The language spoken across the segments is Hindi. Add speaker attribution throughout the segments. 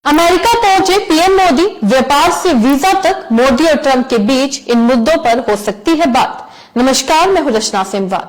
Speaker 1: अमेरिका पहुंचे पीएम मोदी, व्यापार से वीजा तक मोदी और ट्रंप के बीच इन मुद्दों पर हो सकती है बात। नमस्कार, मैं हूं रचना सिमवाल।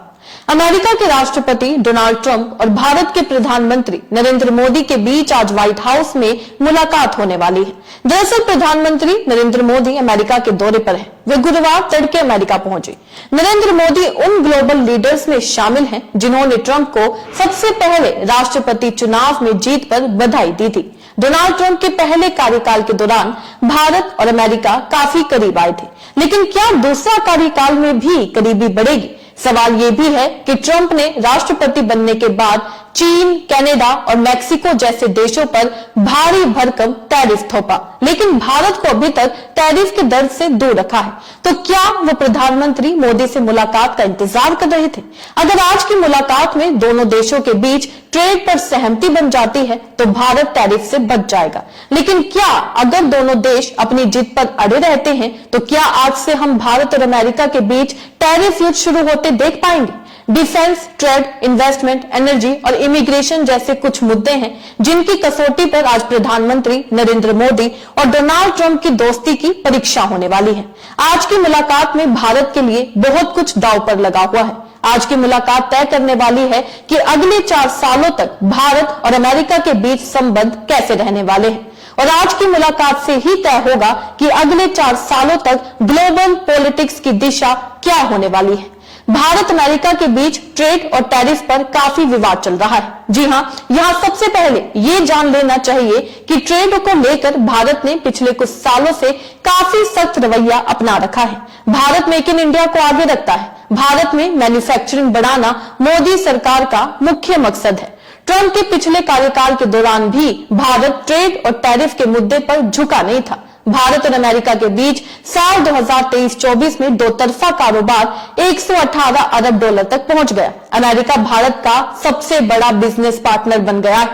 Speaker 1: अमेरिका के राष्ट्रपति डोनाल्ड ट्रंप और भारत के प्रधानमंत्री नरेंद्र मोदी के बीच आज व्हाइट हाउस में मुलाकात होने वाली है। दरअसल प्रधानमंत्री नरेंद्र मोदी अमेरिका के दौरे पर हैं। वे गुरुवार तड़के अमेरिका पहुंचे। नरेंद्र मोदी उन ग्लोबल लीडर्स में शामिल हैं जिन्होंने ट्रंप को सबसे पहले राष्ट्रपति चुनाव में जीत पर बधाई दी थी। डोनाल्ड ट्रंप के पहले कार्यकाल के दौरान भारत और अमेरिका काफी करीब आए थे, लेकिन क्या दूसरा कार्यकाल में भी करीबी बढ़ेगी? सवाल ये भी है कि ट्रंप ने राष्ट्रपति बनने के बाद चीन, कनाडा और मेक्सिको जैसे देशों पर भारी भरकम टैरिफ थोपा, लेकिन भारत को अभी तक टैरिफ के दर्द से दूर रखा है। तो क्या वो प्रधानमंत्री मोदी से मुलाकात का इंतजार कर रहे थे? अगर आज की मुलाकात में दोनों देशों के बीच ट्रेड पर सहमति बन जाती है तो भारत टैरिफ से बच जाएगा। लेकिन क्या अगर दोनों देश अपनी जिद पर अड़े रहते हैं तो क्या आज से हम भारत और अमेरिका के बीच टैरिफ युद्ध शुरू होते देख पाएंगे? डिफेंस, ट्रेड, इन्वेस्टमेंट, एनर्जी और इमिग्रेशन जैसे कुछ मुद्दे हैं जिनकी कसौटी पर आज प्रधानमंत्री नरेंद्र मोदी और डोनाल्ड ट्रंप की दोस्ती की परीक्षा होने वाली है। आज की मुलाकात में भारत के लिए बहुत कुछ दांव पर लगा हुआ है। आज की मुलाकात तय करने वाली है कि अगले 4 सालों तक भारत और अमेरिका के बीच संबंध कैसे रहने वाले हैं, और आज की मुलाकात से ही तय होगा कि अगले 4 सालों तक ग्लोबल पॉलिटिक्स की दिशा क्या होने वाली है। भारत अमेरिका के बीच ट्रेड और टैरिफ पर काफी विवाद चल रहा है। जी हां, यहां सबसे पहले ये जान लेना चाहिए कि ट्रेड को लेकर भारत ने पिछले कुछ सालों से काफी सख्त रवैया अपना रखा है। भारत मेक इन इंडिया को आगे रखता है। भारत में मैन्युफैक्चरिंग बढ़ाना मोदी सरकार का मुख्य मकसद है। ट्रंप के पिछले कार्यकाल के दौरान भी भारत ट्रेड और टैरिफ के मुद्दे पर झुका नहीं था। भारत और अमेरिका के बीच साल 2023-24 में दो तरफा कारोबार 118 अरब डॉलर तक पहुंच गया। अमेरिका भारत का सबसे बड़ा बिजनेस पार्टनर बन गया है।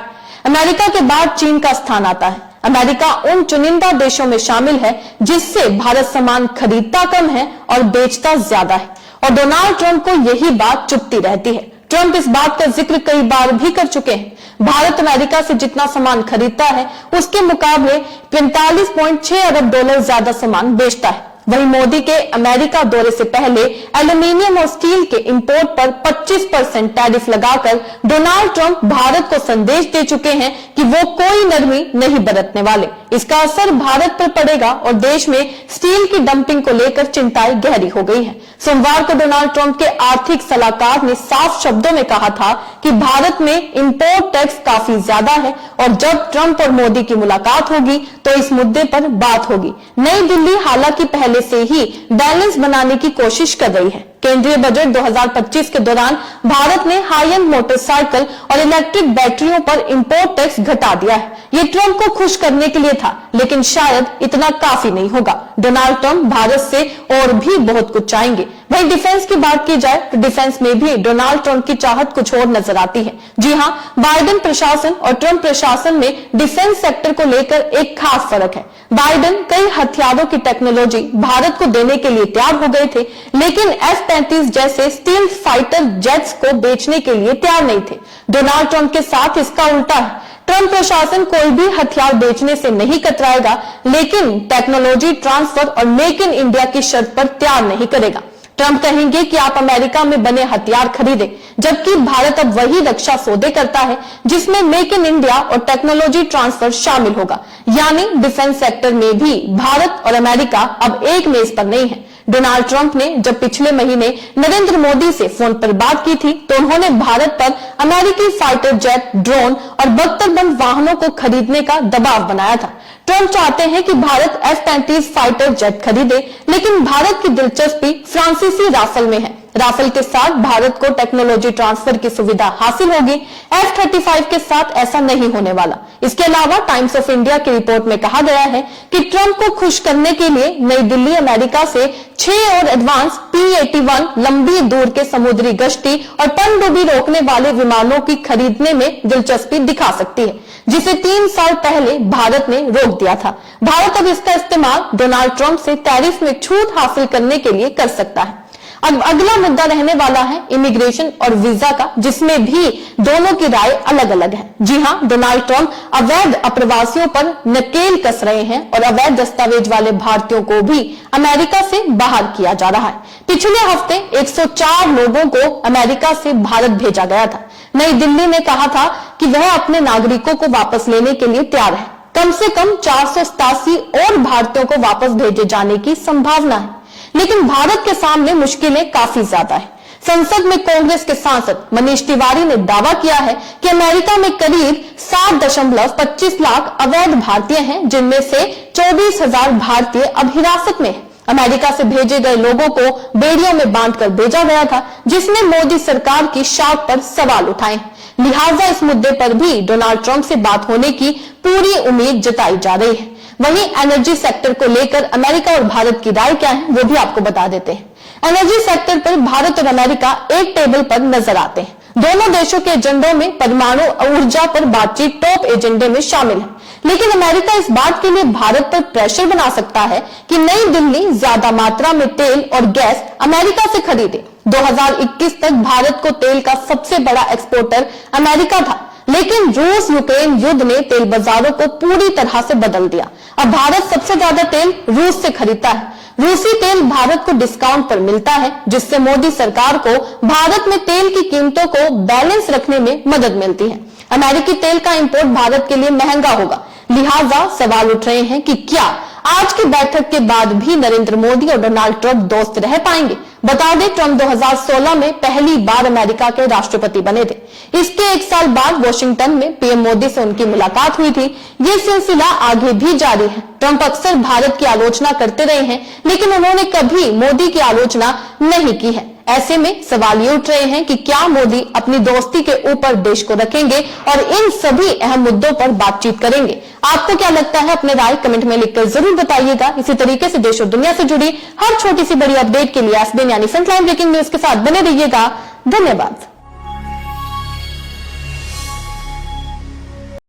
Speaker 1: अमेरिका के बाद चीन का स्थान आता है। अमेरिका उन चुनिंदा देशों में शामिल है जिससे भारत सामान खरीदता कम है और बेचता ज्यादा है, और डोनाल्ड ट्रंप को यही बात चुभती रहती है। ट्रंप इस बात का जिक्र कई बार भी कर चुके हैं। भारत अमेरिका से जितना सामान खरीदता है उसके मुकाबले 45.6 अरब डॉलर ज्यादा सामान बेचता है। वहीं मोदी के अमेरिका दौरे से पहले एल्यूमीनियम और स्टील के इंपोर्ट पर 25% टैरिफ लगाकर डोनाल्ड ट्रंप भारत को संदेश दे चुके हैं कि वो कोई नरमी नहीं बरतने वाले। इसका असर भारत पर पड़ेगा और देश में स्टील की डंपिंग को लेकर चिंताएं गहरी हो गई हैं। सोमवार को डोनाल्ड ट्रंप के आर्थिक सलाहकार ने साफ शब्दों में कहा था कि भारत में इंपोर्ट टैक्स काफी ज्यादा है और जब ट्रंप और मोदी की मुलाकात होगी तो इस मुद्दे पर बात होगी। नई दिल्ली हालांकि पहले से ही बैलेंस बनाने की कोशिश कर रही है। केंद्रीय बजट 2025 के दौरान भारत ने हाई एंड मोटरसाइकिल और इलेक्ट्रिक बैटरियों पर इंपोर्ट टैक्स घटा दिया है। ये ट्रंप को खुश करने के लिए था, लेकिन शायद इतना काफी नहीं होगा। डोनाल्ड ट्रंप भारत से और भी बहुत कुछ चाहेंगे। वहीं डिफेंस की बात की जाए तो डिफेंस में भी डोनाल्ड ट्रंप की चाहत कुछ और नजर आती है। जी हां, बाइडेन प्रशासन और ट्रंप प्रशासन में डिफेंस सेक्टर को लेकर एक खास फर्क है। बाइडेन कई हथियारों की टेक्नोलॉजी भारत को देने के लिए तैयार हो गए थे, लेकिन F-35 जैसे स्टील फाइटर जेट्स को बेचने के लिए तैयार नहीं थे। डोनाल्ड ट्रंप के साथ इसका उल्टा है। ट्रंप प्रशासन कोई भी हथियार बेचने से नहीं कतराएगा, लेकिन टेक्नोलॉजी ट्रांसफर और मेक इन इंडिया की शर्त पर तैयार नहीं करेगा। ट्रंप कहेंगे कि आप अमेरिका में बने हथियार खरीदें, जबकि भारत अब वही रक्षा सौदे करता है जिसमें मेक इन इंडिया और टेक्नोलॉजी ट्रांसफर शामिल होगा। यानी डिफेंस सेक्टर में भी भारत और अमेरिका अब एक मेज पर नहीं है। डोनाल्ड ट्रंप ने जब पिछले महीने नरेंद्र मोदी से फोन पर बात की थी तो उन्होंने भारत पर अमेरिकी फाइटर जेट, ड्रोन और बख्तरबंद वाहनों को खरीदने का दबाव बनाया था। ट्रंप चाहते हैं कि भारत F-35 फाइटर जेट खरीदे, लेकिन भारत की दिलचस्पी फ्रांसीसी राफेल में है। राफेल के साथ भारत को टेक्नोलॉजी ट्रांसफर की सुविधा हासिल होगी। F-35 के साथ ऐसा नहीं होने वाला। इसके अलावा टाइम्स ऑफ इंडिया की रिपोर्ट में कहा गया है कि ट्रंप को खुश करने के लिए नई दिल्ली अमेरिका से 6 और एडवांस P-81 लंबी दूर के समुद्री गश्ती और पनडुब्बी रोकने वाले विमानों की खरीदने में दिलचस्पी दिखा सकती है, जिसे 3 साल पहले भारत ने रोक दिया था। भारत अब इसका इस्तेमाल डोनाल्ड ट्रंप से टैरिफ में छूट हासिल करने के लिए कर सकता है। अब अगला मुद्दा रहने वाला है इमिग्रेशन और वीजा का, जिसमें भी दोनों की राय अलग अलग है। जी हां, डोनाल्ड ट्रंप अवैध अप्रवासियों पर नकेल कस रहे हैं और अवैध दस्तावेज वाले भारतीयों को भी अमेरिका से बाहर किया जा रहा है। पिछले हफ्ते 104 लोगों को अमेरिका से भारत भेजा गया था। नई दिल्ली ने कहा था कि वह अपने नागरिकों को वापस लेने के लिए तैयार है। कम से कम 487 और भारतीयों को वापस भेजे जाने की संभावना है, लेकिन भारत के सामने मुश्किलें काफी ज्यादा है। संसद में कांग्रेस के सांसद मनीष तिवारी ने दावा किया है कि अमेरिका में करीब 7.25 लाख अवैध भारतीय हैं, जिनमें से 24,000 भारतीय अब हिरासत में हैं। अमेरिका से भेजे गए लोगों को बेड़ियों में बांधकर भेजा गया था, जिसने मोदी सरकार की शाख पर सवाल उठाए। लिहाजा इस मुद्दे पर भी डोनाल्ड ट्रंप से बात होने की पूरी उम्मीद जताई जा रही है। वहीं एनर्जी सेक्टर को लेकर अमेरिका और भारत की राय क्या है, वो भी आपको बता देते हैं। एनर्जी सेक्टर पर भारत और अमेरिका एक टेबल पर नजर आते हैं। दोनों देशों के एजेंडों में परमाणु ऊर्जा पर बातचीत टॉप एजेंडे में शामिल है, लेकिन अमेरिका इस बात के लिए भारत पर प्रेशर बना सकता है कि नई दिल्ली ज्यादा मात्रा में तेल और गैस अमेरिका से खरीदे। 2021 तक भारत को तेल का सबसे बड़ा एक्सपोर्टर अमेरिका था, लेकिन रूस यूक्रेन युद्ध ने तेल बाजारों को पूरी तरह से बदल दिया। अब भारत सबसे ज्यादा तेल रूस से खरीदता है। रूसी तेल भारत को डिस्काउंट पर मिलता है, जिससे मोदी सरकार को भारत में तेल की कीमतों को बैलेंस रखने में मदद मिलती है। अमेरिकी तेल का इंपोर्ट भारत के लिए महंगा होगा। लिहाजा सवाल उठ रहे हैं कि क्या आज की बैठक के बाद भी नरेंद्र मोदी और डोनाल्ड ट्रंप दोस्त रह पाएंगे। बता दें, ट्रंप 2016 में पहली बार अमेरिका के राष्ट्रपति बने थे। इसके एक साल बाद वॉशिंगटन में पीएम मोदी से उनकी मुलाकात हुई थी। ये सिलसिला आगे भी जारी है। ट्रंप अक्सर भारत की आलोचना करते रहे हैं, लेकिन उन्होंने कभी मोदी की आलोचना नहीं की है। ऐसे में सवाल ये उठ रहे हैं कि क्या मोदी अपनी दोस्ती के ऊपर देश को रखेंगे और इन सभी अहम मुद्दों पर बातचीत करेंगे। आपको क्या लगता है, अपने राय कमेंट में लिखकर जरूर बताइएगा। इसी तरीके से देश और दुनिया से जुड़ी हर छोटी सी बड़ी अपडेट के लिए एसबीएन यानी फ्रंटलाइन ब्रेकिंग न्यूज के साथ बने रहिएगा। धन्यवाद।